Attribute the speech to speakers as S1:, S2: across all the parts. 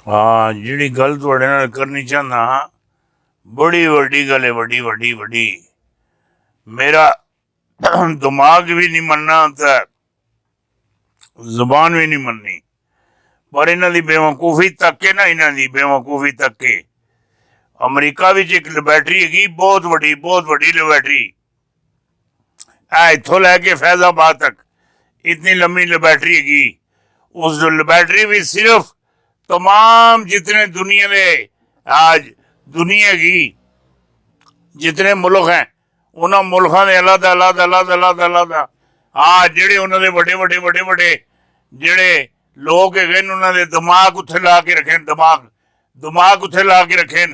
S1: हाँ जी गल थोड़े नाल करनी चाहना बड़ी वड्डी गल है, वड्डी वड्डी वड्डी। मेरा दिमाग भी नहीं मनना ते जुबान भी नहीं मननी, पर इन्हां दी बेवकूफी तक के ना, इन्हां दी बेवकूफी तक के अमरीका विच एक लैबोरेटरी हैगी, बहुत वड्डी लैबोरेटरी, इत्थों लैके फैजाबाद तक इतनी लंबी लैबोरेटरी हैगी। उस लैबोरेटरी भी सिर्फ तमाम जितने दुनिया दे आज दुनिया की जितने मुल्क हैं उन्होंने मुल्कों के अलग अलग अलग अलग अलग आज जेडे उन्होंने बड़े बड़े बड़े बड़े जेडे लोग है उन्होंने दिमाग उत्थे ला के रखे, दिमाग उत्थे ला के रखे।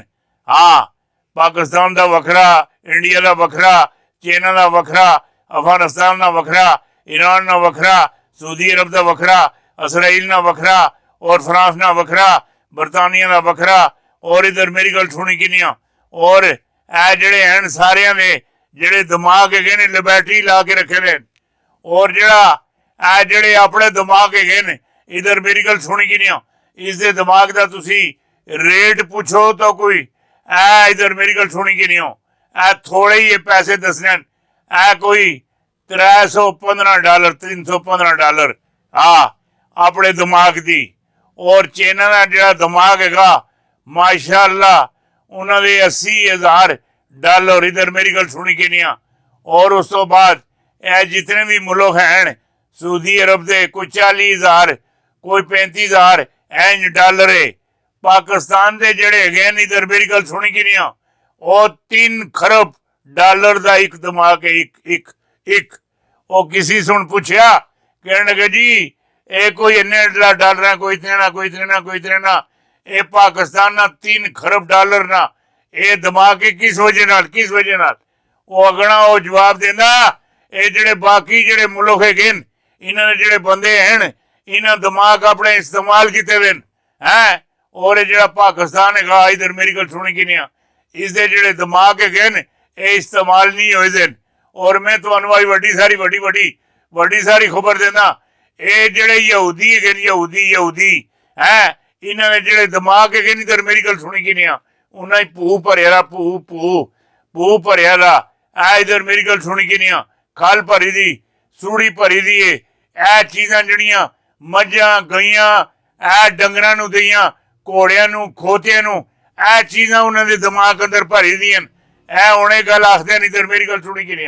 S1: हाँ, पाकिस्तान का वखरा, इंडिया का वखरा, चाइना का वखरा, अफगानिस्तान का वखरा, ईरान का वखरा, सऊदी अरब का वखरा, इसराइल का वखरा और फ्रांस का वखरा, बरतानिया का वखरा। और इधर मेरी गल सुनी किनिया और ए जेडे हैं सारिया ने जेडे दिमाग है ने लैबोरेटरी ला के रखे ने। और जड़ा ए जेडे अपने दिमाग है ने इधर मेरी गल सुनी किनिया इस दे दिमाग का तुसी रेट पूछो तो कोई ए इधर मेरी गल सुनी किनियो ए थोड़े ही पैसे दसने ए कोई $315 $315। हाँ, अपने दिमाग की। और चाइना का जड़ा दिमाग है माशाअल्लाह उन्होंने $80,000 इधर मेरी गल सुनी कि नहीं। और उस तो बाद जितने भी मुल्क हैं सऊदी अरब के कोई 40,000 कोई 35,000 इंज डॉलर है। पाकिस्तान के जड़े है इधर मेरी गल सुनी कि नहीं और $3 खरब का एक दिमाग है, एक एक वो किसी सुन पूछया कहने लगे जी ये कोई इन्ने डॉलर है, कोई इतने ना कोई इतने ना कोई इतने ना, ये पाकिस्तान ना $3 खरब ना ये दिमाग के किस वजह नाल वो अगना वो जवाब देना ये जेडे बाकी जेडे मुल्क है इन्होंने जेडे बंदे हैं इन्हें दिमाग अपने इस्तेमाल किते देन हैं। और ये जेड़ा पाकिस्तान है इधर मेरी गल सुनी कि नहीं इसके जेडे दिमाग है ये इस्तेमाल नहीं होए देन। और मैं तुहानू भाई वड्डी सारी खबर देना ये जेडे यहूदी है यहूदी हैं इन्होंने जेडे दिमाग है इधर मेरी गल सुनी कि नहीं उन्हें भू भरिया भू भरिया इधर मेरी गल सुनी कि नहीं खल भरी दी सूड़ी भरी दी है ए चीज़ां जड़ियां मझां गईयां ए डंगरां नूं दईयां घोड़ियां नूं खोतियां नूं ए चीज़ां उन्होंने दिमाग अंदर भरी दियां ए उन्हें गल आखदे इधर मेरी गल सुनी कि नहीं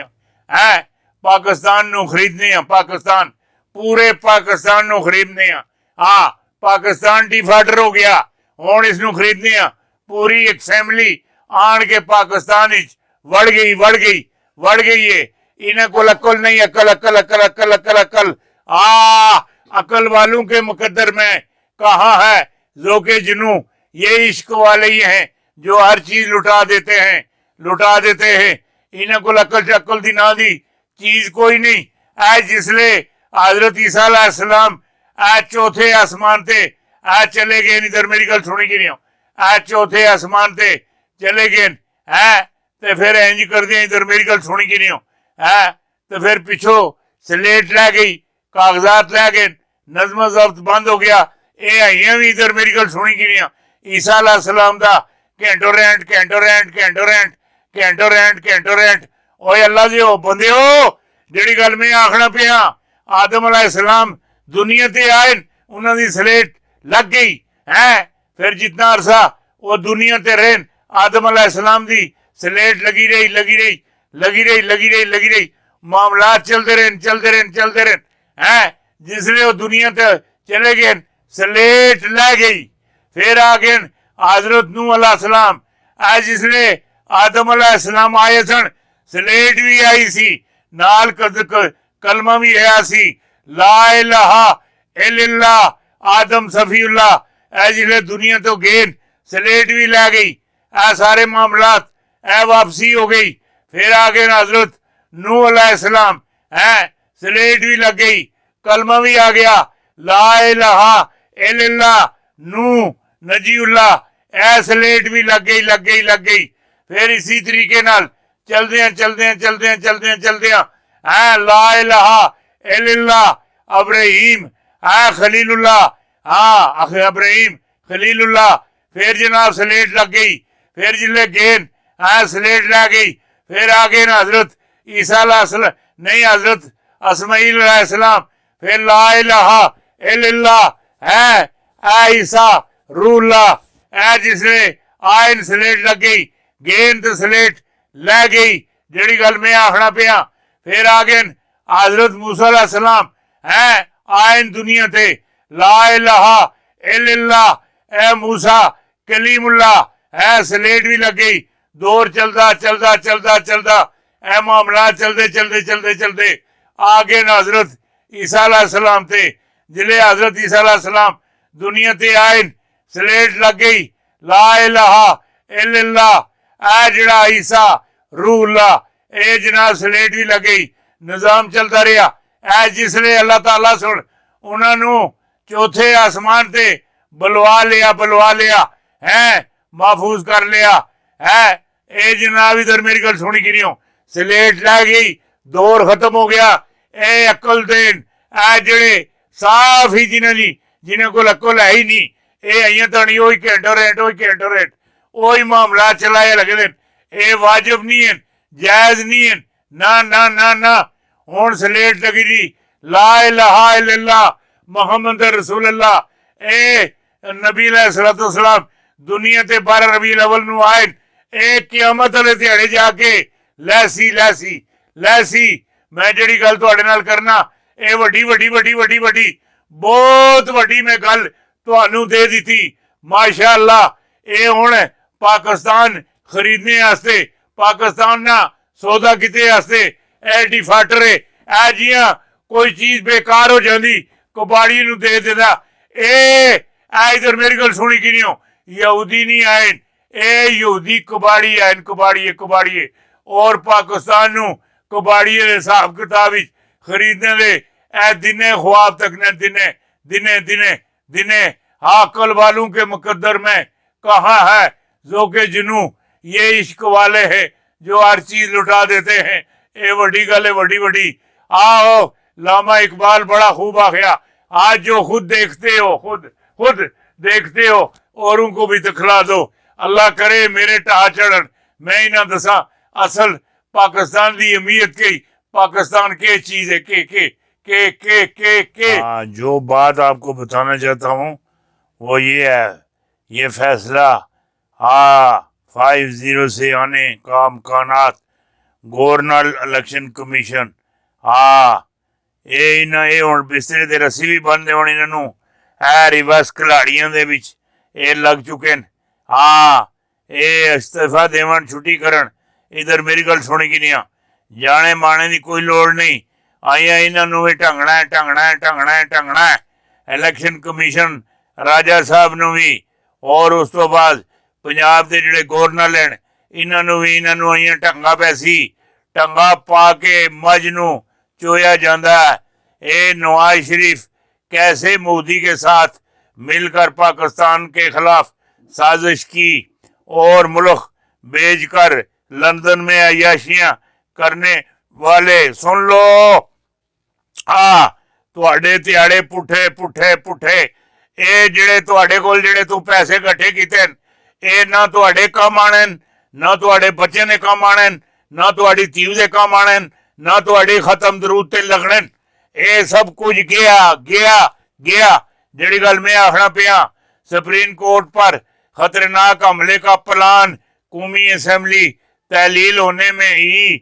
S1: है पाकिस्तान नूं खरीदने पाकिस्तान पूरे पाकिस्तान नूं खरीदने। हाँ, पाकिस्तान डिफाल्टर हो गया हुण इसनूं खरीदने पूरी एक फैमिली आन के पाकिस्तान वड़ गई है। इन्हें को अक्ल नहीं, अक्ल अक्ल अक्ल अक्ल अक्ल अक्ल अक्ल वालों के मुकद्दर में कहा है जो के जिन्हों ये इश्क वाले ही हैं जो हर चीज लुटा देते हैं। इन्हें को अक्ल दी ना दी चीज कोई नहीं। जिसले हजरत ईसा अलैहिस्सलाम चौथे आसमान ते चले गए इधर मेरी गल सुनी कि नहीं चौथे आसमान ते चले गए ते फिर इंज कर दिया इधर मेरी गल सुनी कि नहीं तो फिर पिछो स्लेट लै गई, कागजात लै गए, नज़म ज़ब्त बंद हो गया। ये आइया भी इधर मेरी गल सुनी कि नहीं ईसा अलैहिस्सलाम दा घंटो रेंट ओए अल्लाह दे बंदे हो जेड़ी गल मैं आखना पिया आदम अलैहिस्सलाम दुनिया ते आए उन्होंने स्लेट लग गई है। फिर जितना अरसा वो दुनिया ते रहे आदम अलैहिस्सलाम दी स्लेट लगी रही मामलात चलते रहे हैं। जिसने वो दुनिया ते चले गए स्लेट लै गई। फिर आ गए हजरत नूह अलैहिस्सलाम जिसने आदम अलैहिस्सलाम आए सन स्लेट भी आई सी नाल कलमा भी है सी ला इलाहा इल्लल्लाह आदम सफीउल्लाह जिसने दुनिया तो गए स्लेट भी लै गई सारे मामलात वापसी हो गई। फिर आ गए हजरत नूह अलैहिस्सलाम स्लेट भी लग गई, कलमा भी आ गया ला इलाहा इल्लल्लाह नूह नजीउल्लाह स्लेट भी लग गई। फिर इसी तरीके नाल चलदे ला इलाहा इल्लल्लाह अब्राहीम खलीलुल्लाह इब्राहीम खलीलुल्लाह, फिर जनाब स्लेट लग गई, फिर जिले गेंद स्लेट लै गई, फिर आगे न हजरत ईसा नहीं हजरत अस्माइल अलैहिस्सलाम, फिर ला इलाहा इल्लल्लाह है ए ईसा रूहुल्लाह, ए जिसले आयन स्लेट लग गई, गेंद स्लेट लै गई, जेड़ी गल मैं आखना पिया। फिर आ गए हजरत मूसा अलैहिस्सलाम है आयन दुनिया ते, ला इलाहा इल्लल्लाह ए मूसा कलीमुल्लाह है, स्लेट भी लग गई, दौर चलता चलता चलता चलता ए मामला चलते चलते चलते चलते आ गए हजरत ईसा अलैहिस्सलाम ते, जिले हजरत ईसा अलैहिस्सलाम दुनिया ते आए, स्लेट लग गई, ला इलाहा इल्लल्लाह ए जिहड़ा ईसा रूहुल्लाह, ए जनाब स्लेट भी लग गई, निजाम चलता रहा। ए जिसले अल्लाह ताला सुन उन्होंने चौथे आसमान ते बुलवा लिया है, महफूज कर लिया है। ए जनाब इधर मेरी गल सुनी कि नहीं, स्लेट लै गई, दौर खत्म हो गया। ए अकल देन ए जेड़े साफ ही जिन्हें को अकल है ही नहीं, ये अइयां तानी वही घंटो रेट वही मामला चलाए लगे दिन, ये वाजिब नहीं है, जायज नहीं है, ना ना ना ना। हुण स्लेट लगी जी, ला इलाहा इल्लल्लाह मुहम्मद रसूलुल्लाह, ए नबी अलैहिस्सलाम दुनिया ते 12 रबीउल अव्वल नूं आए, ए क़यामत वाले दिहाड़े जाके लैसी लैसी लैसी मैं जिहड़ी गल तुहाडे नाल करना, ए वड्डी वड्डी वड्डी वड्डी वड्डी बहुत वड्डी मैं गल तुहानूं दे दित्ती माशाअल्लाह। ए हुण पाकिस्तान खरीदने वास्ते, पाकिस्तान ना सौदा किते वास्ते ए डिफाल्टर है, ए जियां कोई चीज बेकार हो जाती कबाड़ी नूं दे देता। ए इधर मेरी गल सुनी कि नहीं, यहूदी नहीं आए, ए यहूदी कबाड़ी आए, कबाड़िए और पाकिस्तान नूं कबाड़िए दे हिसाब किताब खरीदने दे ए दिने ख्वाब तक ने दिने दिने दिने दिने। अकल वालों के मुकद्दर में कहाँ है जो के जुनू ये इश्क वाले है जो हर चीज लुटा देते हैं। ये वड्डी गल है, वड्डी वड्डी। आओ लामा इकबाल बड़ा खूब आ गया, आज जो खुद देखते हो खुद देखते हो औरों को भी दिखला दो। अल्लाह करे मेरे ढा चढ़न, मैं ही ना दसा असल पाकिस्तान की अहमियत के, पाकिस्तान के चीज है के। जो बात आपको बताना चाहता हूँ वो ये है, ये फैसला 50 से आने का अमकानात गवर्नर इलेक्शन कमीशन ये हुण बिस्तरे ते रस्सी भी बंद होनी, इन्हों रिवर्स खिलाड़ियों दे विच ये लग चुके हैं। ये इस्तीफा देवन छुट्टी करन। इधर मेरी गल सुनी कि नहीं, जाने माने की कोई लोड़ नहीं, आइया इन्हों भी ढंगना है इलेक्शन कमीशन राजा साहब नूं भी, और उस तो बाद पंजाब के जिहड़े गवर्नर हैं इन्हों भी इन्हों आइया ढंगा पैसी, ढंगा पा के मझ नूं चोया जाता है। ये नवाज शरीफ कैसे मोदी के साथ मिलकर पाकिस्तान के खिलाफ साजिश की और मुल्क बेचकर लंदन में अयाशियां करने वाले, सुन लो तुहाडे त्याड़े पुठे पुठे पुठे। ये जिहड़े तुहाडे कोल जिहड़े तू पैसे इकट्ठे कीते ये ना तुहाडे काम आने, ना तुहाडे बच्चे ने काम आने, ना तुहाडी धीव दे काम आने, ना तुहाडी खत्म दरूद ते लगने। ये सब कुछ गया गया गया। जिहड़ी गल मैं आखना पिया, सुप्रीम कोर्ट पर खतरनाक हमले का प्लान कौमी असम्बली तहलील होने में ही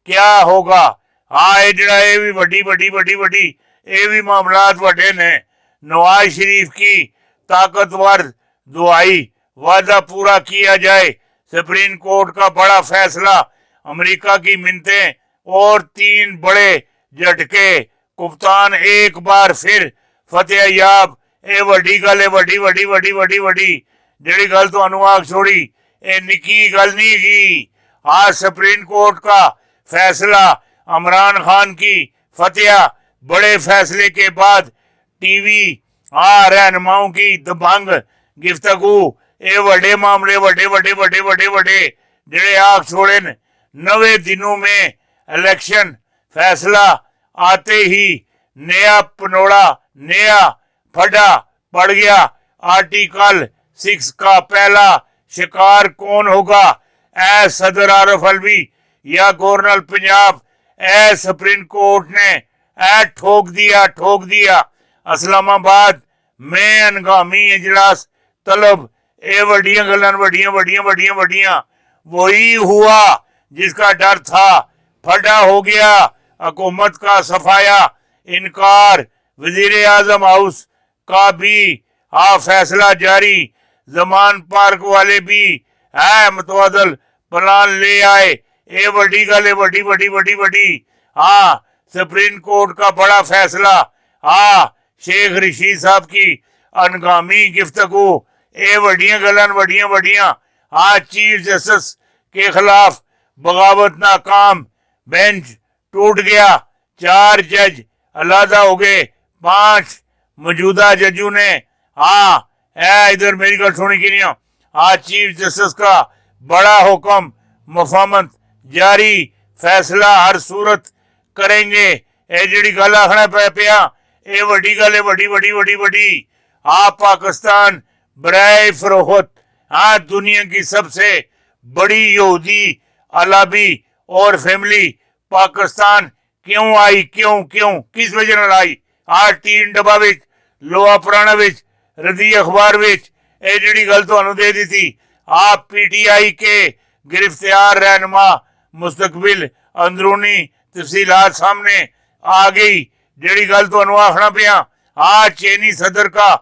S1: क्या होगा। ये जरा ये भी वड्डी वड्डी वड्डी वड्डी ये भी मामलात वड्डे ने। नवाज शरीफ की ताकतवर दुआई, वादा पूरा किया जाए। सुप्रीम कोर्ट का बड़ा फैसला, अमेरिका की मिन्नतें और 3 बड़े झटके, कप्तान एक बार फिर फतेह याब। ये वड्डी गल है, वड्डी वड्डी वड्डी वड्डी वड्डी। जिहड़ी गल तुहानूं आख छोड़ी ये निक्की गल नहीं की। आज सुप्रीम कोर्ट का फैसला, इमरान खान की फतेह, बड़े फैसले के बाद टीवी रहनुमाओं की दबंग गिफ्तगू, ये वड्डे मामले वड्डे वड्डे वड्डे वड्डे वड्डे जिहड़े आख छोड़े। 90 दिनों में इलेक्शन फैसला आते ही नया पनोड़ा, नया फटा पड़ गया। आर्टिकल सिक्स का पहला शिकार कौन होगा? ए सदर आरिफ अलवी या governor Punjab? A supreme court ने ए ठोक दिया। इस्लामाबाद में अनगामी इजलास तलब, ए वड्डियां गल्लां वड्डियां वही हुआ जिसका डर था, फटा हो गया। हुकूमत का सफाया इनकार, वजीर आजम हाउस का भी फैसला जारी। जमान पार्क वाले भी है मुतवादल प्लान ले आए। ये बड़ी गल है, बड़ी। हाँ, सुप्रीम कोर्ट का बड़ा फैसला। हाँ, शेख रशीद साहब की अनगामी गिफ्तगू, ये वड्डियां गल्लां वड्डियां। हाँ, चीफ जस्टिस के खिलाफ बगावत नाकाम, बेंच टूट गया, 4 जज अलहदा हो गए, 5 मौजूदा जजों ने इधर मेरी गल सुनी कि नहीं। आज चीफ जस्टिस का बड़ा हुक्म, मुफाहमत जारी, फैसला हर सूरत करेंगे। ये जी गल आखना पिया, ये वड्डी गल है, बड़ी। पाकिस्तान बराए फरोख्त दुनिया की सबसे बड़ी यहूदी अलाबी और फैमिली पाकिस्तान क्यों आई? क्यों किस वजह नाल आई? टीन डब्बा विच, लोहा पुराना विच, रदी अखबार विच ये जी गल तुहानू दे दी थी। PTI के गिरफ्तार रहनुमा मुस्तकबिल अंदरूनी तफसीलात सामने आ गई। जी गल तुहानू आखना पिया, चीनी सदर का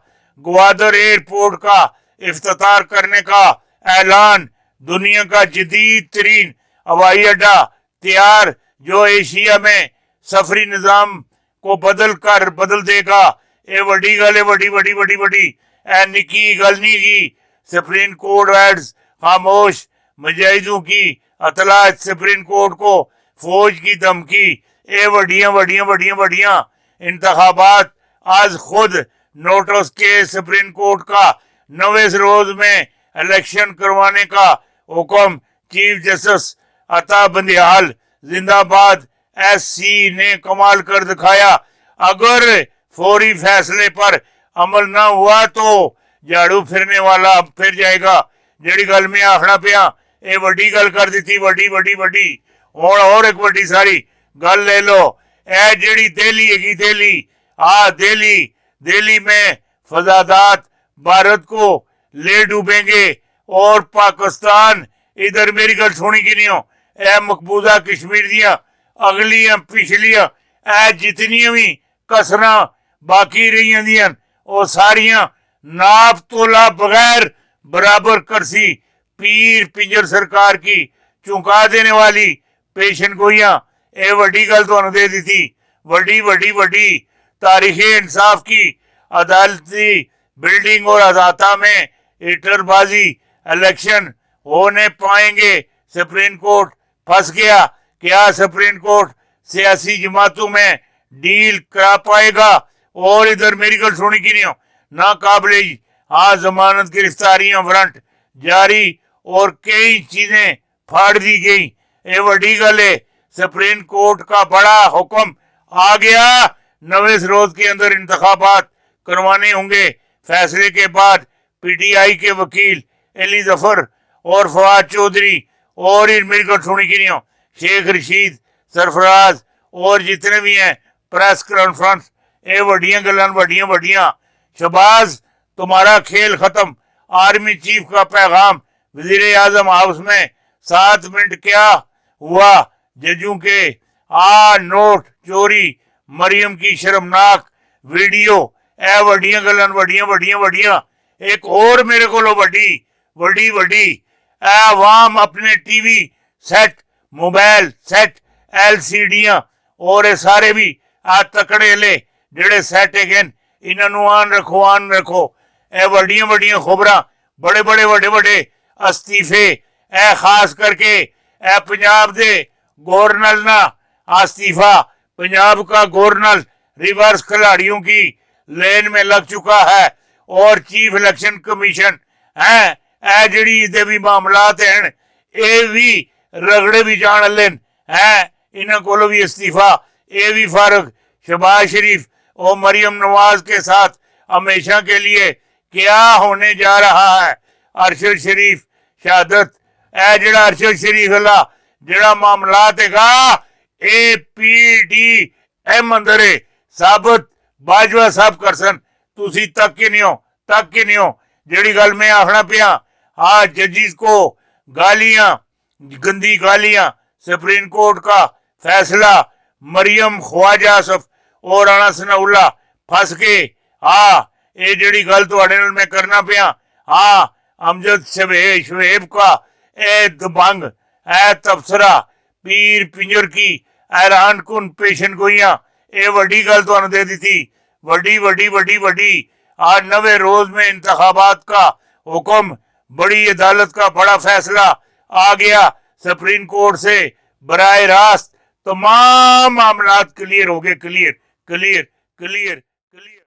S1: ग्वादर एयरपोर्ट का इफ्तितार करने का ऐलान। दुनिया का जदीद तरीन हवाई अड्डा तैयार, जो एशिया में सफरी निजाम को बदल देगा। ये वड्डी गल है, बड़ी। ए निकी गल नहीं की। सुप्रीम कोर्ट एड्स खामोश, मुजाहिदों की अतलात सुप्रीम कोर्ट को फौज की धमकी। ये वड्डियां इंतखाबात आज खुद नोटिस के सुप्रीम कोर्ट का 9वें रोज में इलेक्शन करवाने का हुक्म। चीफ जस्टिस अता बंदियाल जिंदाबाद। SC ने कमाल कर दिखाया। अगर फौरी फैसले पर अमल ना हुआ तो झाड़ू फिरने वाला फिर जाएगा। जी गल में आखना पिया, ये वड्डी गल कर दी, बड़ी। और एक वड्डी सारी गल ले लो। ए जी दिल्ली हैगी, दिल्ली में फजादात भारत को ले डूबेंगे और पाकिस्तान, इधर मेरी गल सुनी कि नहीं हो, ए मकबूजा कश्मीर दियां अगलियां पिछलियां जितनियां भी कसरां बाकी रही दियां वो सारियां नाप तोला बगैर बराबर करसी पीर पिंजर सरकार की चुका देने वाली पेशन गोइयां। ये वड्डी गल तुहानू दे दी थी, बड़ी। तारीख इंसाफ की अदालती बिल्डिंग और अदाता में हिटलरबाजी इलेक्शन होने पाएंगे। सुप्रीम कोर्ट फंस गया। क्या सुप्रीम कोर्ट सियासी जमातों में डील करा पाएगा? और इधर मेरी गल सुनी कि नहीं हो, ना काबिल जमानत गिरफ्तारियां वारंट जारी और कई चीजें फाड़ दी गई। ये वड्डी गल है। सुप्रीम कोर्ट का बड़ा हुक्म आ गया, 9वें रोज के अंदर इंतखाबात करवाने होंगे। फैसले के बाद PTI के वकील अली जफर और फवाद चौधरी और मेरी गल सुनी कि नहीं हो, शेख रशीद सरफराज और जितने भी हैं प्रेस कॉन्फ्रेंस, ये वड्डियां गल्लां वड्डियां। शहबाज तुम्हारा खेल खत्म। आर्मी चीफ का पैगाम वजीर आजम हाउस में 7 मिनट क्या हुआ? जजों के नोट चोरी, मरियम की शर्मनाक वीडियो, ए वड्डियां गल्लां वड्डियां। एक और मेरे को वड्डी अवाम अपने TV सेट, मोबाइल सेट, LCDियां और ये सारे भी तकड़े ले जेड़े सेट है इन्हों आन रखो। ए वड्डियां खबरां, बड़े अस्तीफे, ए खास करके ए पंजाब दे गवर्नर ना अस्तीफा। पंजाब का गवर्नर रिवर्स खिलाड़ियों की लेन में लग चुका है और चीफ इलेक्शन कमीशन है जी भी मामलात हैं, ये भी रगड़े भी जान लेन है। इन्हों को भी इस्तीफा, ये भी फारग। शहबाज शरीफ और मरियम नवाज के साथ हमेशा के लिए क्या होने जा रहा है। अरशद शरीफ शहादत ए जिहड़ा अरशद शरीफ वाला जिहड़ा मामलात हैगा APDM अंदर है साबित बाजवा साहब कर सन तुसी तक के नहीं हो जिहड़ी गल मैं आखना पिया हाँ जजिस को गालियां गंदी गालियां सुप्रीम कोर्ट का फैसला मरियम ख्वाजा और राणा सनाउल्ला फस के ये जिहड़ी गल तुहाडे नाल मैं करना पिया अमजद शवेब का ए दबंग ए तबसरा पीर पिंजर की हैरान कुन पेशन गोइयां ये वड्डी गल तुहानू दे दी थी वड्डी आज नवे रोज में इंतखाबात का हुक्म बड़ी अदालत का बड़ा फैसला आ गया सुप्रीम कोर्ट से बराह रास्त तमाम मामलात क्लियर हो गए क्लियर।